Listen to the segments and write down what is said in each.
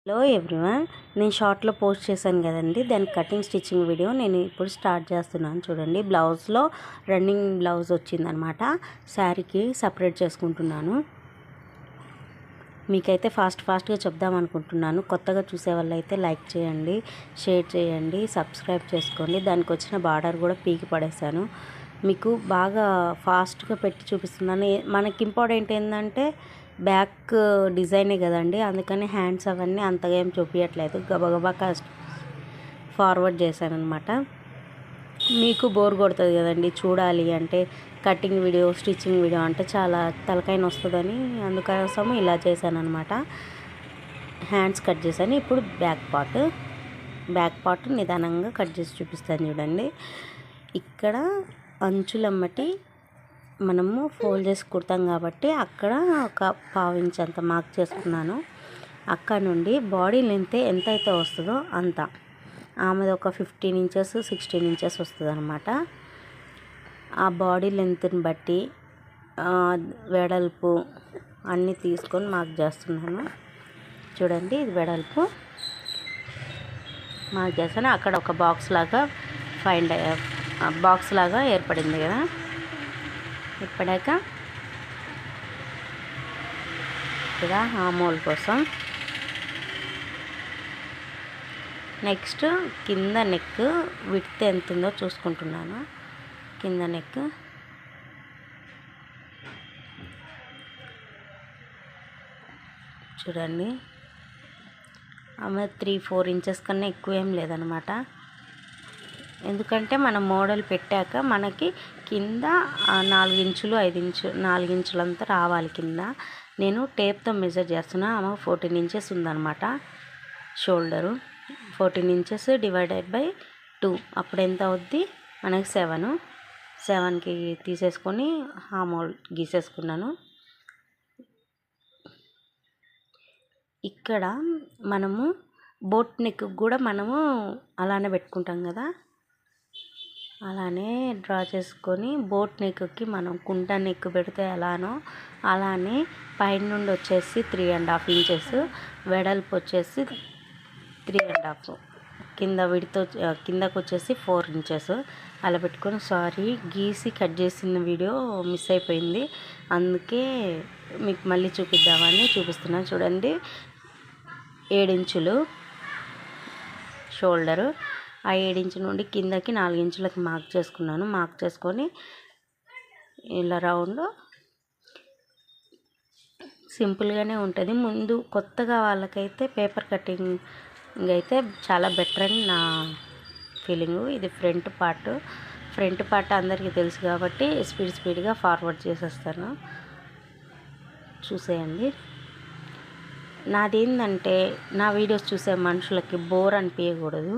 Hello everyone, నేను షార్ట్లో post చేశాను కదండి, దాని కటింగ్ స్టిచ్చింగ్ వీడియో నేను ఇప్పుడు స్టార్ట్ చేస్తున్నాను. చూడండి, బ్లౌజ్లో రన్నింగ్ బ్లౌజ్ వచ్చిందనమాట. శారీకి సపరేట్ చేసుకుంటున్నాను. మీకైతే ఫాస్ట్గా చెప్దాం అనుకుంటున్నాను. కొత్తగా చూసే వాళ్ళైతే లైక్ చేయండి, షేర్ చేయండి, సబ్స్క్రైబ్ చేసుకోండి. దానికి వచ్చిన బార్డర్ కూడా పీకి పడేశాను. మీకు బాగా ఫాస్ట్గా పెట్టి చూపిస్తున్నాను. మనకి ఇంపార్టెంట్ ఏంటంటే బ్యాక్ డిజైనే కదండి, అందుకని హ్యాండ్స్ అవన్నీ అంతగా ఏం చూపించట్లేదు. గబగబా ఫార్వర్డ్ చేశాను అనమాట. మీకు బోర్ కొడుతుంది కదండి చూడాలి అంటే, కటింగ్ వీడియో స్టిచ్చింగ్ వీడియో అంటే చాలా తలకాయన వస్తుందని అందుకోసం ఇలా చేశాను అనమాట. హ్యాండ్స్ కట్ చేశాను. ఇప్పుడు బ్యాక్ పార్ట్ నిదానంగా కట్ చేసి చూపిస్తాను. చూడండి, ఇక్కడ అంచులమ్మటి మనము ఫోల్డ్ చేసి కుడతాం కాబట్టి అక్కడ ఒక 1/2 ఇంచ్ అంత మార్క్ చేసుకున్నాను. అక్కడ నుండి బాడీ లెంత్ ఎంత అయితే వస్తుందో అంత, ఆమెది ఒక 15 ఇంచెస్ 16 ఇంచెస్ వస్తుంది అనమాట. ఆ బాడీ లెంత్ని బట్టి వెడల్పు అన్నీ తీసుకొని మార్క్ చేస్తున్నాను. చూడండి, ఇది వెడల్పు మార్క్ చేస్తాను. అక్కడ ఒక బాక్స్ లాగా ఏర్పడింది కదా. ఇప్పడాక ఇక్కడ ఆమోల్ కోసం నెక్స్ట్ కింద నెక్ విడ్త్ ఎంత ఉందో చూసుకుంటున్నాను. కింద నెక్ చూడండి, ఆమె 3-4 ఇంచెస్ కన్నా ఎక్కువ ఏం లేదనమాట. ఎందుకంటే మనం మోడల్ పెట్టాక మనకి కింద 4 ఇంచులు 5 ఇంచు 4 ఇంచులంతా రావాలి కింద. నేను టేప్తో మెజర్ చేస్తున్నా. ఆమె 14 ఇంచెస్ ఉందన్నమాట. షోల్డరు 14 ఇంచెస్ డివైడెడ్ బై 2 అప్పుడు ఎంత అవుద్ది మనకి 7కి తీసేసుకొని హామోల్ గీసేసుకున్నాను. ఇక్కడ మనము బోట్ నెక్ కూడా మనము అలానే పెట్టుకుంటాం కదా, అలానే డ్రా చేసుకొని బోట్ నెక్కి మనం కుంట నెక్ పెడితే ఎలానో అలానే పైన నుండి వచ్చేసి 3.5 ఇంచెస్, వెడల్పు వచ్చేసి 3.5, కిందకు వచ్చేసి 4 ఇంచెస్ అలా పెట్టుకొని, సారీ గీసి కట్ చేసిన వీడియో మిస్ అయిపోయింది, అందుకే మీకు మళ్ళీ చూపిద్దామని చూపిస్తున్నాను. చూడండి, 7 ఇంచులు షోల్డరు, ఆ 7 ఇంచు నుండి కిందకి 4 ఇంచులకి మార్క్ చేసుకున్నాను. మార్క్ చేసుకొని ఇలా రౌండ్ సింపుల్గానే ఉంటుంది. ముందు కొత్తగా వాళ్ళకైతే పేపర్ కటింగ్ అయితే చాలా బెటర్ అని నా ఫీలింగు. ఇది ఫ్రంట్ పార్ట్ అందరికీ తెలుసు కాబట్టి స్పీడ్గా ఫార్వర్డ్ చేసేస్తాను. చూసేయండి. నాదేంటంటే నా వీడియోస్ చూసే మనుషులకి బోర్ అనిపించకూడదు.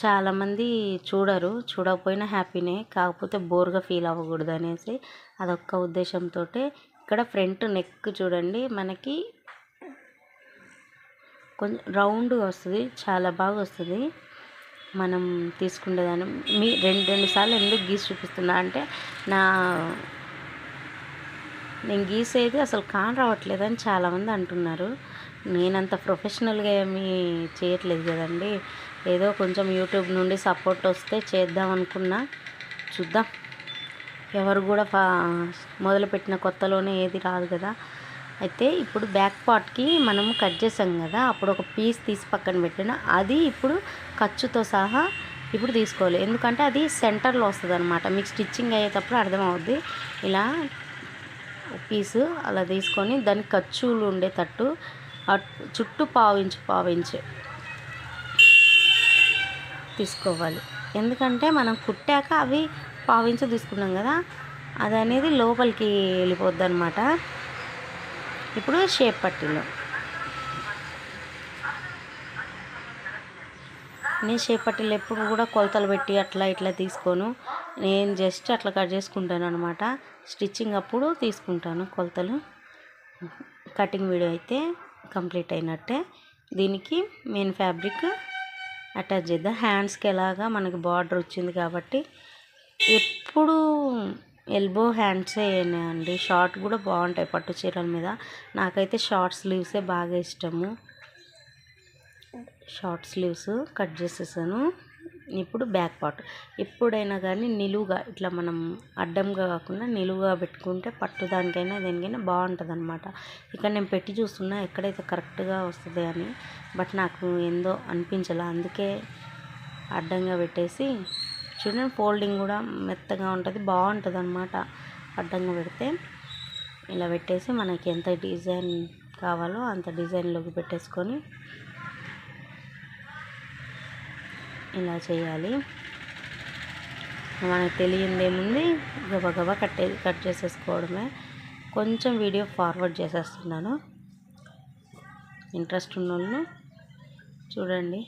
చాలామంది చూడకపోయినా హ్యాపీనే, కాకపోతే బోర్గా ఫీల్ అవ్వకూడదు అనేసి అదొక్క ఉద్దేశంతో ఇక్కడ ఫ్రంట్ నెక్ చూడండి, మనకి కొంచెం రౌండ్గా వస్తుంది, చాలా బాగా వస్తుంది. మనం తీసుకునేదాన్ని రెండు సార్లు ఎందుకు గీసి చూపిస్తున్నా అంటే, నేను గీసేది అసలు రావట్లేదని చాలామంది అంటున్నారు. నేనంత ప్రొఫెషనల్గా ఏమీ చేయట్లేదు కదండి, ఏదో కొంచెం యూట్యూబ్ నుండి సపోర్ట్ వస్తే చేద్దాం అనుకున్నా. చూద్దాం, ఎవరు కూడా మొదలుపెట్టిన కొత్తలోనే ఏది రాదు కదా. అయితే ఇప్పుడు బ్యాక్ పార్ట్కి మనము కట్ చేసాం కదా, అప్పుడు ఒక పీస్ తీసి పక్కన పెట్టిన, అది ఇప్పుడు ఖర్చుతో సహా ఇప్పుడు తీసుకోవాలి. ఎందుకంటే అది సెంటర్లో వస్తుంది అనమాట. మీకు స్టిచ్చింగ్ అయ్యేటప్పుడు అర్థమవుద్ది. ఇలా పీసు అలా తీసుకొని దానికి ఖర్చులు ఉండేటట్టు చుట్టూ 1/2 ఇంచు తీసుకోవాలి. ఎందుకంటే మనం కుట్టాక అవి 1/2 ఇంచు తీసుకున్నాం కదా, అది అనేది లోపలికి వెళ్ళిపోద్ది అనమాట. ఇప్పుడు షేప్ పట్టీలో నేను ఎప్పుడు కూడా కొలతలు పెట్టి అట్లా ఇట్లా తీసుకోను. నేను జస్ట్ అట్లా కట్ చేసుకుంటాను అనమాట. స్టిచ్చింగ్ అప్పుడు తీసుకుంటాను కొలతలు. కటింగ్ వీడియో అయితే కంప్లీట్ అయినట్టే. దీనికి మెయిన్ ఫ్యాబ్రిక్ అటాచ్ చేద్దాం. హ్యాండ్స్కి ఎలాగా మనకి బార్డర్ వచ్చింది కాబట్టి ఎప్పుడు ఎల్బో హ్యాండ్సే అండి. షార్ట్ కూడా బాగుంటాయి పట్టు చీరల మీద. నాకైతే షార్ట్ స్లీవ్సే బాగా ఇష్టము. షార్ట్ స్లీవ్స్ కట్ చేసేసాను. ఇప్పుడు బ్యాక్ పార్ట్ ఎప్పుడైనా కానీ నిలువుగా ఇట్లా మనం అడ్డంగా కాకుండా నిలువుగా పెట్టుకుంటే పట్టు దానికైనా దేనికైనా బాగుంటుంది అనమాట. ఇక్కడ నేను పెట్టి చూస్తున్నా ఎక్కడైతే కరెక్ట్గా వస్తుంది అని, బట్ నాకు ఏందో అనిపించాలి, అందుకే అడ్డంగా పెట్టేసి చూడండి. ఫోల్డింగ్ కూడా మెత్తగా ఉంటుంది, బాగుంటుంది అనమాట అడ్డంగా పెడితే. ఇలా పెట్టేసి మనకి ఎంత డిజైన్ కావాలో అంత డిజైన్లోకి పెట్టేసుకొని ఇలా చేయాలి. మనకు తెలియందేముంది, గబగబా కట్ చేసేసుకోవడమే. కొంచెం వీడియో ఫార్వర్డ్ చేసేస్తున్నాను, ఇంట్రెస్ట్ ఉన్నోళ్ళు చూడండి.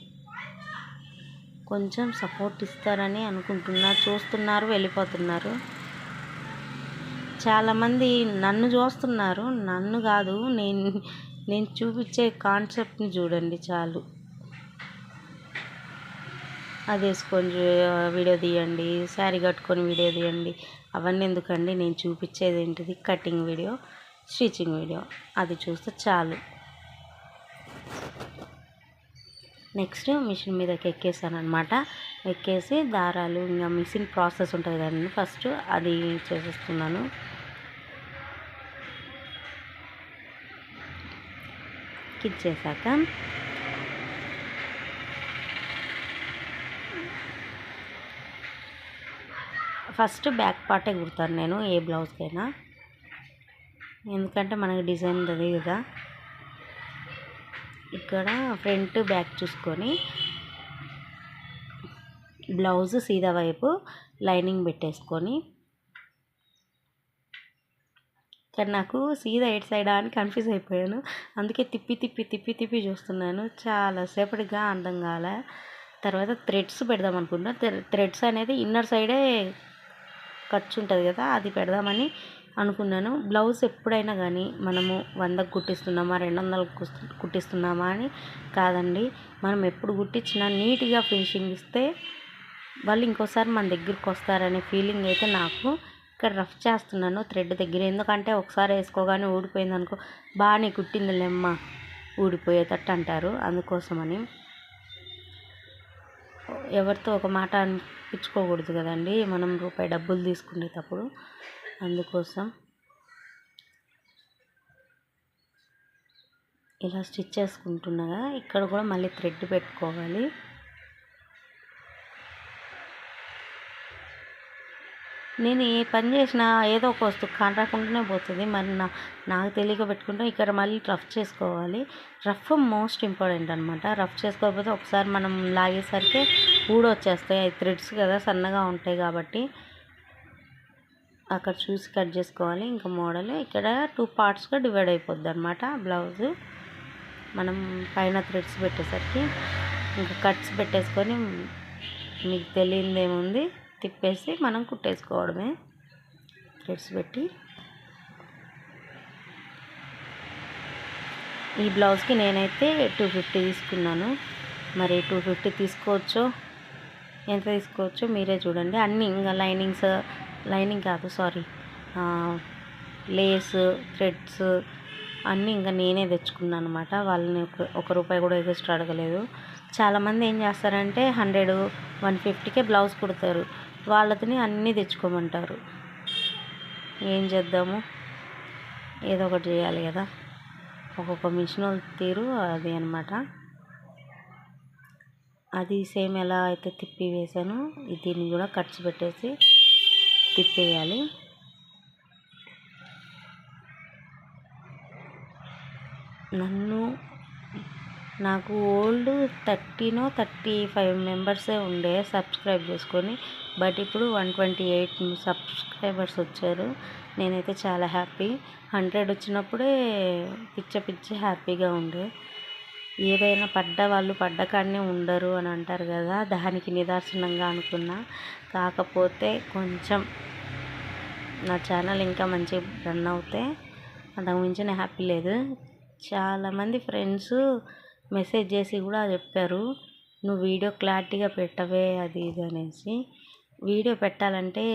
కొంచెం సపోర్ట్ ఇస్తారని అనుకుంటున్నా. చూస్తున్నారు, వెళ్ళిపోతున్నారు. చాలామంది నన్ను చూస్తున్నారు, నన్ను కాదు, నేను చూపించే కాన్సెప్ట్ని చూడండి చాలు. అది వేసుకొని వీడియో తీయండి, శారీ కట్టుకొని వీడియో తీయండి, అవన్నీ ఎందుకండి. నేను చూపించేది ఏంటిది, కటింగ్ వీడియో, స్టిచ్చింగ్ వీడియో, అది చూస్తే చాలు. నెక్స్ట్ మిషన్ మీదకి ఎక్కేసాను అనమాట. ఎక్కేసి దారాలు, ఇంకా మిషన్ ప్రాసెస్ ఉంటుంది కదండి, ఫస్ట్ అది చేసేస్తున్నాను. కిచ్ చేశాక ఫస్ట్ బ్యాక్ పార్టే కుడతాను నేను ఏ బ్లౌజ్కైనా, ఎందుకంటే మనకి డిజైన్ అది కదా. ఇక్కడ ఫ్రంట్ బ్యాక్ చూసుకొని బ్లౌజ్ సీదా వైపు లైనింగ్ పెట్టేసుకొని, ఇక్కడ నాకు సీదా ఎయిట్ సైడ్ అని కన్ఫ్యూజ్ అయిపోయాను, అందుకే తిప్పి చూస్తున్నాను. చాలాసేపటిగా అర్థం కాలే. తర్వాత థ్రెడ్స్ పెడదాం అనుకున్నా. థ్రెడ్స్ అనేది ఇన్నర్ సైడే ఖర్చు ఉంటుంది కదా, అది పెడదామని అనుకున్నాను. బ్లౌజ్ ఎప్పుడైనా కానీ మనము 100కు కుట్టిస్తున్నామా 200కు కుట్టిస్తున్నామా అని కాదండి, మనం ఎప్పుడు కుట్టించినా నీట్గా ఫినిషింగ్ ఇస్తే వాళ్ళు ఇంకోసారి మన దగ్గరికి వస్తారనే ఫీలింగ్ అయితే నాకు. ఇక్కడ రఫ్ చేస్తున్నాను థ్రెడ్ దగ్గర, ఎందుకంటే ఒకసారి వేసుకోగానే ఊడిపోయింది అనుకో, బాగానే కుట్టింది లెమ్మ ఊడిపోయేటట్టు అంటారు. అందుకోసమని ఎవరితో ఒక మాట అనిపించుకోకూడదు కదండి, మనం రూపాయి డబ్బులు తీసుకునేటప్పుడు. అందుకోసం ఇలా స్టిచ్ చేసుకుంటున్నాగా. ఇక్కడ కూడా మళ్ళీ థ్రెడ్ పెట్టుకోవాలి. నేను ఏ పని చేసినా ఏదో ఒక వస్తువు కానరాకుండానే పోతుంది. మరి నాకు తెలియక పెట్టుకుంటే ఇక్కడ మళ్ళీ రఫ్ చేసుకోవాలి. రఫ్ మోస్ట్ ఇంపార్టెంట్ అనమాట. రఫ్ చేసుకోకపోతే ఒకసారి మనం లాగేసరికి ఊడొచ్చేస్తాయి. అవి థ్రెడ్స్ కదా, సన్నగా ఉంటాయి కాబట్టి అక్కడ చూసి కట్ చేసుకోవాలి. ఇంకా మోడల్ ఇక్కడ 2 పార్ట్స్గా డివైడ్ అయిపోద్ది అనమాట బ్లౌజు. మనం పైన థ్రెడ్స్ పెట్టేసరికి ఇంకా కట్స్ పెట్టేసుకొని మీకు తెలియదేముంది, తిప్పేసి మనం కుట్టేసుకోవడమే థ్రెడ్స్ పెట్టి. ఈ బ్లౌజ్కి నేనైతే 250 తీసుకున్నాను. మరి 250 తీసుకోవచ్చో ఎంత తీసుకోవచ్చో మీరే చూడండి. అన్నీ ఇంకా లైనింగ్ కాదు సారీ, లేస్ థ్రెడ్స్ అన్నీ ఇంకా నేనే తెచ్చుకున్నాను అనమాట. వాళ్ళని ఒక రూపాయి కూడా ఎక్స్ట్రా అడగలేదు. చాలామంది ఏం చేస్తారంటే 100 150కే బ్లౌజ్ కుడతారు, వాళ్ళని అన్నీ తెచ్చుకోమంటారు. ఏం చేద్దాము, ఏదో ఒకటి చేయాలి కదా, ఒక్కొక్క మిషన్ తీరు అది అనమాట. అది సేమ్ ఎలా అయితే తిప్పి వేసానో దీన్ని కూడా కట్స్ పెట్టేసి తిప్పేయాలి. నాకు ఓల్డ్ 35 మెంబర్సే ఉండే సబ్స్క్రైబ్ చేసుకొని, బట్ ఇప్పుడు 128 సబ్స్క్రైబర్స్ వచ్చారు. నేనైతే చాలా హ్యాపీ. 100 వచ్చినప్పుడే పిచ్చ హ్యాపీగా ఉండే. ఏదైనా పడ్డ వాళ్ళు పడ్డ కాడనే ఉండరు అని అంటారు కదా, దానికి నిదర్శనంగా అనుకున్నా. కాకపోతే కొంచెం నా ఛానల్ ఇంకా మంచిగా రన్ అవుతే అంతకు మించి నేను హ్యాపీ లేదు. చాలామంది ఫ్రెండ్స్ మెసేజ్ చేసి కూడా చెప్పారు, నువ్వు వీడియో క్లారిటీగా పెట్టవే అది ఇది అనేసి. వీడియో పెట్టాలంటే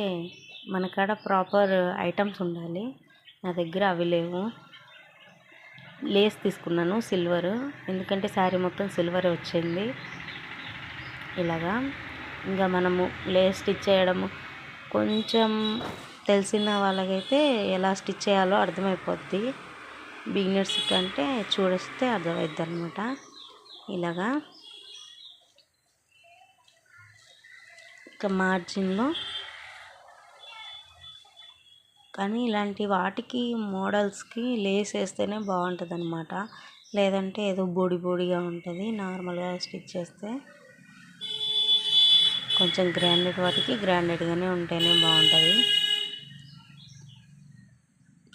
మన కాడ ప్రాపర్ ఐటమ్స్ ఉండాలి, నా దగ్గర అవి లేవు. లేస్ తీసుకున్నాను సిల్వర్, ఎందుకంటే శారీ మొత్తం సిల్వరే వచ్చింది. ఇలాగా ఇంకా మనము లేస్ స్టిచ్ చేయడము కొంచెం తెలిసిన వాళ్ళకైతే ఎలా స్టిచ్ చేయాలో అర్థమైపోద్ది. బిగినర్స్ కంటే చూస్తే అర్థమవుద్ది అనమాట. ఇలాగా ఇక మార్జిన్లో కానీ ఇలాంటి వాటికి మోడల్స్కి లేస్ వేస్తేనే బాగుంటుంది అనమాట. లేదంటే ఏదో బొడి బొడిగా ఉంటుంది. నార్మల్గా స్టిచ్ చేస్తే కొంచెం గ్రాండెడ్ వాటికి గ్రాండెడ్గానే ఉంటేనే బాగుంటుంది.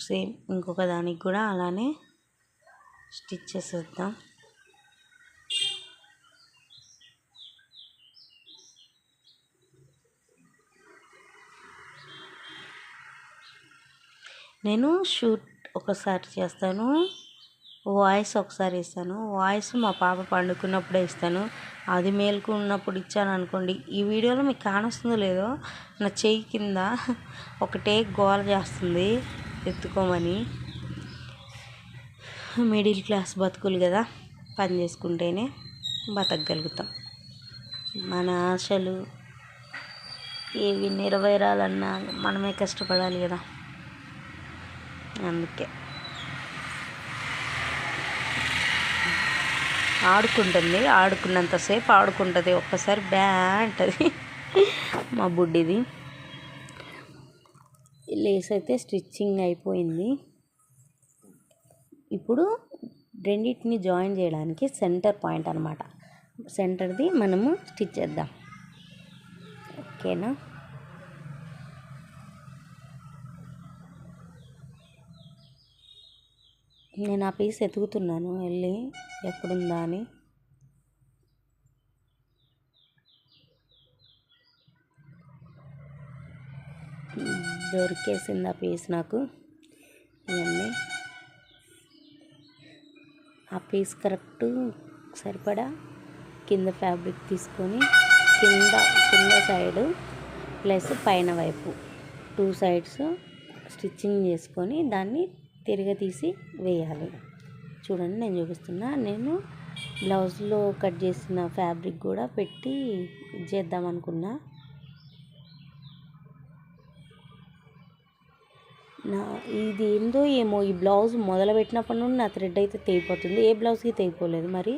సేమ్ ఇంకొక దానికి కూడా అలానే స్టిచ్ చేసేద్దాం. నేను షూట్ ఒకసారి చేస్తాను, వాయిస్ ఒకసారి ఇస్తాను. వాయిస్ మా పాప పండుకున్నప్పుడే ఇస్తాను. అది మేలుకున్నప్పుడు ఇచ్చాను అనుకోండి, ఈ వీడియోలో మీకు కానొస్తుందో లేదో నా చెయ్యి కింద ఒకటే గోల చేస్తుంది ఎత్తుకోమని. మిడిల్ క్లాస్ బతుకులు కదా, పని చేసుకుంటేనే బతకగలుగుతాం. మన ఆశలు ఏవి నెరవేరాలన్నా మనమే కష్టపడాలి కదా. అందుకే ఆడుకుంటుంది, ఆడుకున్నంతసేపు ఆడుకుంటుంది, ఒక్కసారి బ్యా అంటుంది మా బుడ్డిది. లేస్ అయితే స్టిచ్చింగ్ అయిపోయింది. ఇప్పుడు రెండింటిని జాయిన్ చేయడానికి సెంటర్ పాయింట్ అనమాట, సెంటర్ది మనము స్టిచ్ చేద్దాం. ఓకేనా? నేను ఆ పీస్ ఎతుకుతున్నాను వెళ్ళి ఎక్కడుందా అని. దొరికేసింది ఆ పీస్ నాకు. ఇవన్నీ ఆ పీస్ కరెక్ట్ సరిపడా కింద ఫ్యాబ్రిక్ తీసుకొని కింద సైడు ప్లస్ పైన వైపు 2 సైడ్స్ స్టిచ్చింగ్ చేసుకొని దాన్ని తిరగతీసి వేయాలి. చూడండి నేను చూపిస్తున్నా. నేను బ్లౌజ్లో కట్ చేసిన ఫ్యాబ్రిక్ కూడా పెట్టి చేద్దాం అనుకున్నా. ఇది ఏందో ఏమో, ఈ బ్లౌజ్ మొదలుపెట్టినప్పటి నుండి నా థ్రెడ్ అయితే తెగిపోతుంది. ఏ బ్లౌజ్కి తెగిపోలేదు మరి.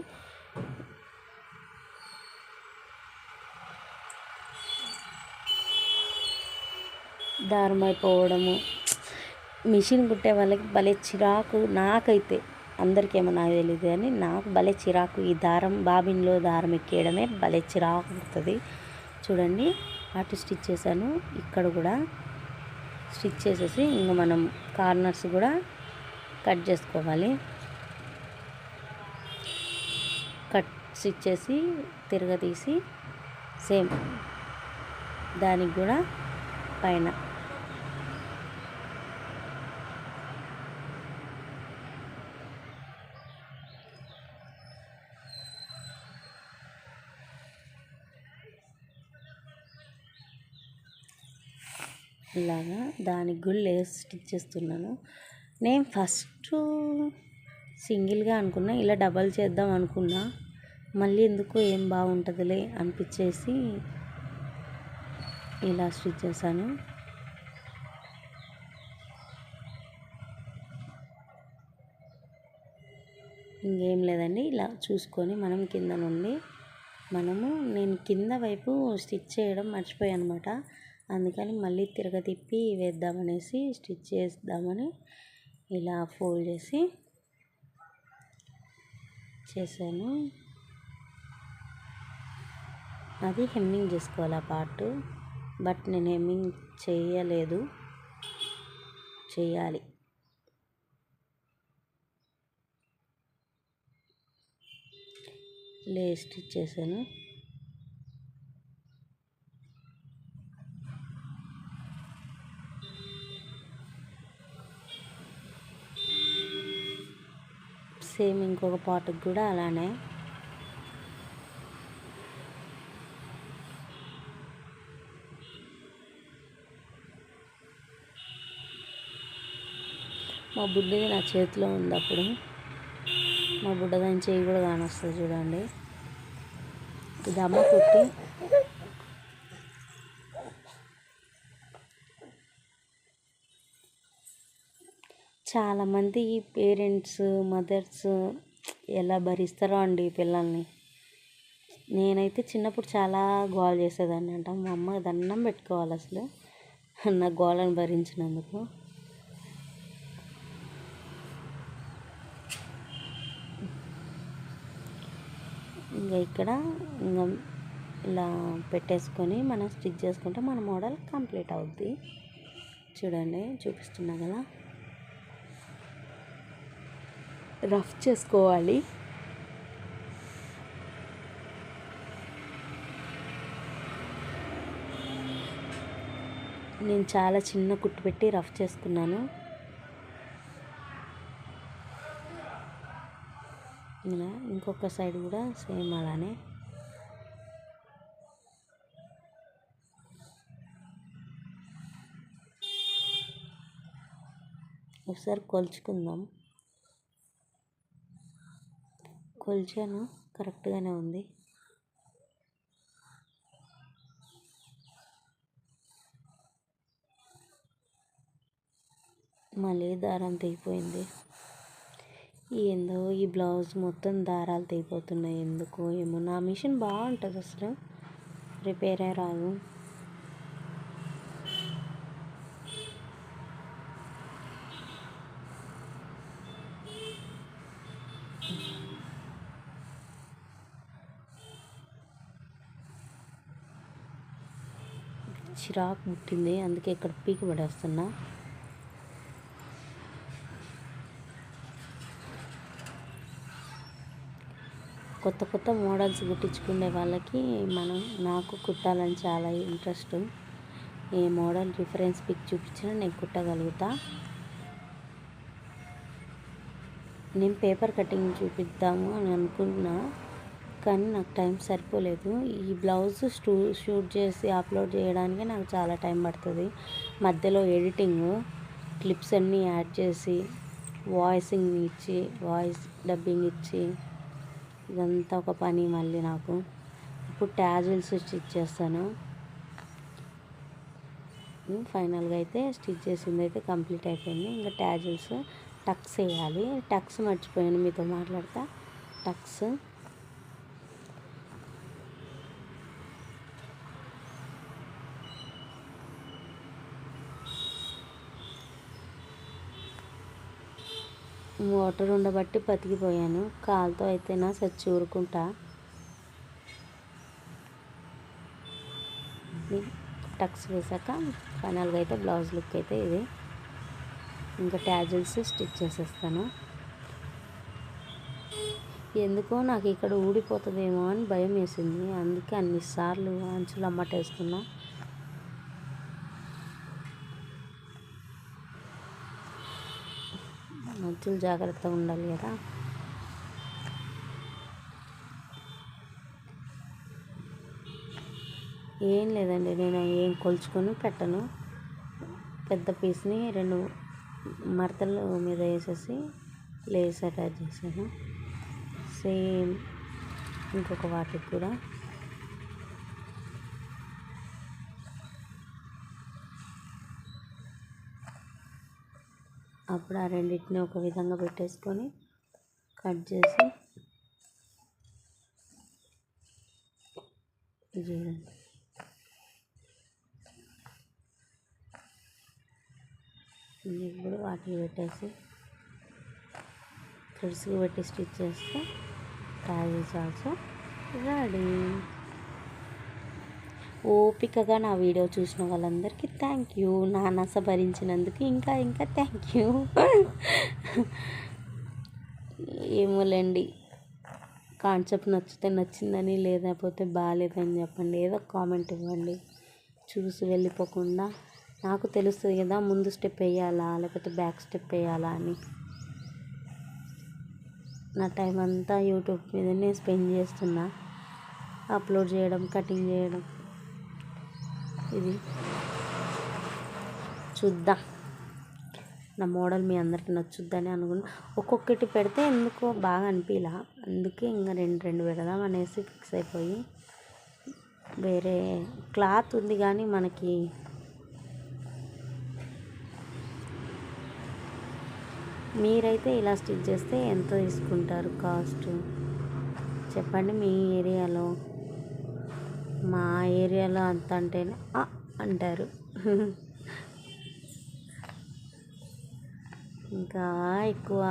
దారం అయిపోవడము, మిషన్ కుట్టే వాళ్ళకి భలే చిరాకు. నాకైతే అందరికేమో నాకు తెలియదు కానీ నాకు భలే చిరాకు. ఈ దారం బాబిన్లో దారం ఎక్కేయడమే భలే చిరాకు ఉంటుంది. చూడండి అటు స్టిచ్ చేశాను, ఇక్కడ కూడా స్టిచ్ చేసేసి ఇంకా మనం కార్నర్స్ కూడా కట్ చేసుకోవాలి. స్టిచ్ చేసి తిరగతీసి సేమ్ దానికి కూడా పైన ఇలాగా దానికి కూడా లేస్ స్టిచ్ చేస్తున్నాను. నేను ఫస్ట్ సింగిల్గా అనుకున్నా, ఇలా డబల్ చేద్దాం అనుకున్నా. మళ్ళీ ఎందుకో ఏం బాగుంటుందిలే అనిపించేసి ఇలా స్టిచ్ చేశాను. ఇంకేం లేదండి, ఇలా చూసుకొని మనం కింద నుండి నేను కింద వైపు స్టిచ్ చేయడం మర్చిపోయాను అనమాట. అందుకని మళ్ళీ తిప్పి వేద్దామనేసి స్టిచ్ చేద్దామని ఇలా ఫోల్డ్ చేశాను. అది హెమ్మింగ్ చేసుకోవాలి ఆ పార్ట్, బట్ నేను హెమ్మింగ్ చేయాలి. లేస్ స్టిచ్ చేశాను. సేమ్ ఇంకొక పార్ట్కి కూడా అలానే. మా బుడ్డిది నా చేతిలో ఉంది అప్పుడు. మా బుడ్డదాని చెయ్యి కూడా కానొస్తుంది చూడండి. ఇది అమ్మ కుట్టి. చాలామంది పేరెంట్స్ మదర్స్ ఎలా భరిస్తారో అండి పిల్లల్ని. నేనైతే చిన్నప్పుడు చాలా గోల చేసేదాన్ని అంట. మా అమ్మ దండం పెట్టుకోవాలి అసలు నా గోలను భరించినందుకు. ఇంకా ఇక్కడ ఇంకా ఇలా పెట్టేసుకొని మనం స్టిచ్ చేసుకుంటే మన మోడల్ కంప్లీట్ అవుద్ది. చూడండి చూపిస్తున్నా కదా, రఫ్ చేసుకోవాలి. నేను చాలా చిన్న కుట్టు పెట్టి రఫ్ చేసుకున్నాను. ఇలా ఇంకొక సైడ్ కూడా సేమ్ అలానే. ఒకసారి కొలుచుకుందాం. కొలిచాను, కరెక్ట్గానే ఉంది. మళ్ళీ దారం తెగిపోయింది. ఏందో ఈ బ్లౌజ్ మొత్తం దారాలు తెగిపోతున్నాయి ఎందుకో ఏమో. నా మిషన్ బాగుంటుంది అసలు, రిపేరే రాదు. చిరాకు పుట్టింది, అందుకే ఇక్కడ పీకి పడేస్తున్నా. కొత్త కొత్త మోడల్స్ కుట్టించుకునే వాళ్ళకి నాకు కుట్టాలని చాలా ఇంట్రెస్ట్. ఏ మోడల్ రిఫరెన్స్ పిక్ చూపించినా నేను కుట్టగలుగుతా. నేను పేపర్ కటింగ్ చూపిద్దాము అని అనుకున్నా, కానీ నాకు టైం సరిపోలేదు. ఈ బ్లౌజ్ షూట్ చేసి అప్లోడ్ చేయడానికి నాకు చాలా టైం పడుతుంది. మధ్యలో ఎడిటింగ్, క్లిప్స్ అన్నీ యాడ్ చేసి వాయిసింగ్ ఇచ్చి వాయిస్ డబ్బింగ్ ఇచ్చి ఇదంతా ఒక పని మళ్ళీ నాకు. ఇప్పుడు ట్యాజిల్స్ స్టిచ్ చేస్తాను. ఫైనల్గా అయితే స్టిచ్ చేసింది అయితే కంప్లీట్ అయిపోయింది. ఇంకా ట్యాజిల్స్ టక్స్ వేయాలి. టక్స్ మర్చిపోయాను మీతో మాట్లాడతా. టక్స్ వాటర్ ఉండబట్టి బతికిపోయాను. కాలుతో అయితే నా సచ్చి ఊరుకుంటా. టక్స్ వేసాక ఫైనల్గా అయితే బ్లౌజ్ లుక్ అయితే ఇది. ఇంకా ట్యాజిల్స్ స్టిచ్ చేసేస్తాను. ఎందుకో నాకు ఇక్కడ ఊడిపోతుందేమో అని భయం వేసింది, అందుకే అన్నిసార్లు అంచులు అమ్మటేస్తున్నా. అంచులు జాగ్రత్తగా ఉండాలి కదా. ఏం లేదండి, నేను ఏం కొలుచుకొని పెట్టను. పెద్ద పీస్ని 2 మడతల మీద వేసేసి లేస్ అటాచ్ చేశాను. సేమ్ ఇంకొక వాటికి కూడా అప్పుడు ఆ రెండింటిని ఒక విధంగా పెట్టేసుకొని కట్ చేసి ఇప్పుడు వాటిని పెట్టేసి థ్రెడ్స్కి పెట్టి స్టిచ్ చేస్తే ట్యాజిల్స్ ఆల్సో రెడీ. ఓపికగా నా వీడియో చూసిన వాళ్ళందరికీ థ్యాంక్ యూ. నా నస భరించినందుకు ఇంకా ఇంకా థ్యాంక్ యూ. ఏమోలేండి, కాన్సెప్ట్ నచ్చితే నచ్చిందని, లేకపోతే బాగాలేదని చెప్పండి. ఏదో కామెంట్ ఇవ్వండి. చూసి వెళ్ళిపోకుండా నాకు తెలుస్తుంది కదా ముందు స్టెప్ వేయాలా లేకపోతే బ్యాక్ స్టెప్ వేయాలా అని. నా టైం అంతా యూట్యూబ్ మీదనే స్పెండ్ చేస్తున్నా, అప్లోడ్ చేయడం, కటింగ్ చేయడం. ఇది చూద్దాం నా మోడల్ మీ అందరికి నచ్చుద్దని అనుకున్నా. ఒక్కొక్కటి పెడితే ఎందుకో బాగా అనిపించలా, అందుకే ఇంకా రెండు పెడదాం అనేసి ఫిక్స్ అయిపోయి, వేరే క్లాత్ ఉంది కానీ మనకి మీరైతే ఇలా స్టిచ్ చేస్తే ఎంత తీసుకుంటారు కాస్ట్ చెప్పండి మీ ఏరియాలో. మా ఏరియాలో అంత అంటేనే అంటారు. ఇంకా ఎక్కువ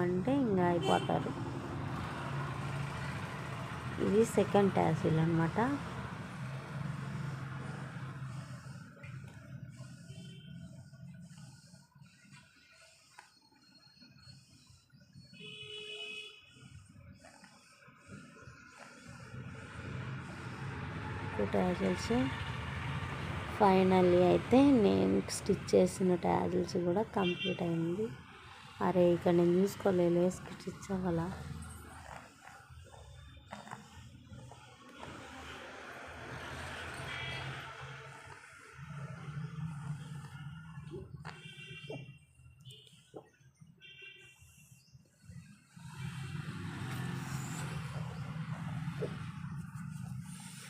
అంటే ఇంకా అయిపోతారు. ఇది సెకండ్ టాసిల్ అనమాట. టాజిల్స్ ఫైనల్లీ అయితే నేను స్టిచ్ చేసిన టాజిల్స్ కూడా కంప్లీట్ అయింది. అరే ఇక్కడ నేను చూసుకోలేదు స్టిచ్ అవ్వాలా.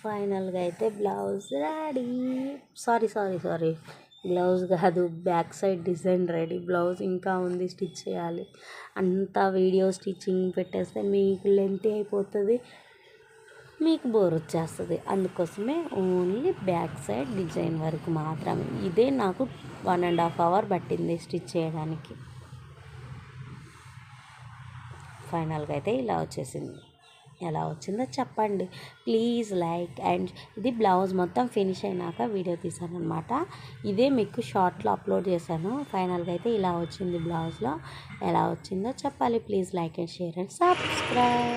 ఫైనల్గా అయితే బ్లౌజ్ రెడీ. సారీ బ్లౌజ్ కాదు, back side design ready. Blouse ఇంకా ఉంది, స్టిచ్ చేయాలి. అంతా వీడియో స్టిచ్చింగ్ పెట్టేస్తే మీకు లెంత్ అయిపోతుంది, మీకు బోర్ వచ్చేస్తుంది. అందుకోసమే ఓన్లీ బ్యాక్ సైడ్ డిజైన్ వరకు మాత్రమే. ఇదే నాకు 1.5 hour పట్టింది స్టిచ్ చేయడానికి. ఫైనల్గా అయితే ఇలా వచ్చేసింది. ఎలా వచ్చిందో చెప్పండి ప్లీజ్ లైక్. అండ్ ఇది బ్లౌజ్ మొత్తం ఫినిష్ అయినాక వీడియో తీసాను అనమాట. ఇదే మీకు షార్ట్లో అప్లోడ్ చేశాను. ఫైనల్గా అయితే ఇలా వచ్చింది బ్లౌజ్లో. ఎలా వచ్చిందో చెప్పాలి. Please like and share and subscribe.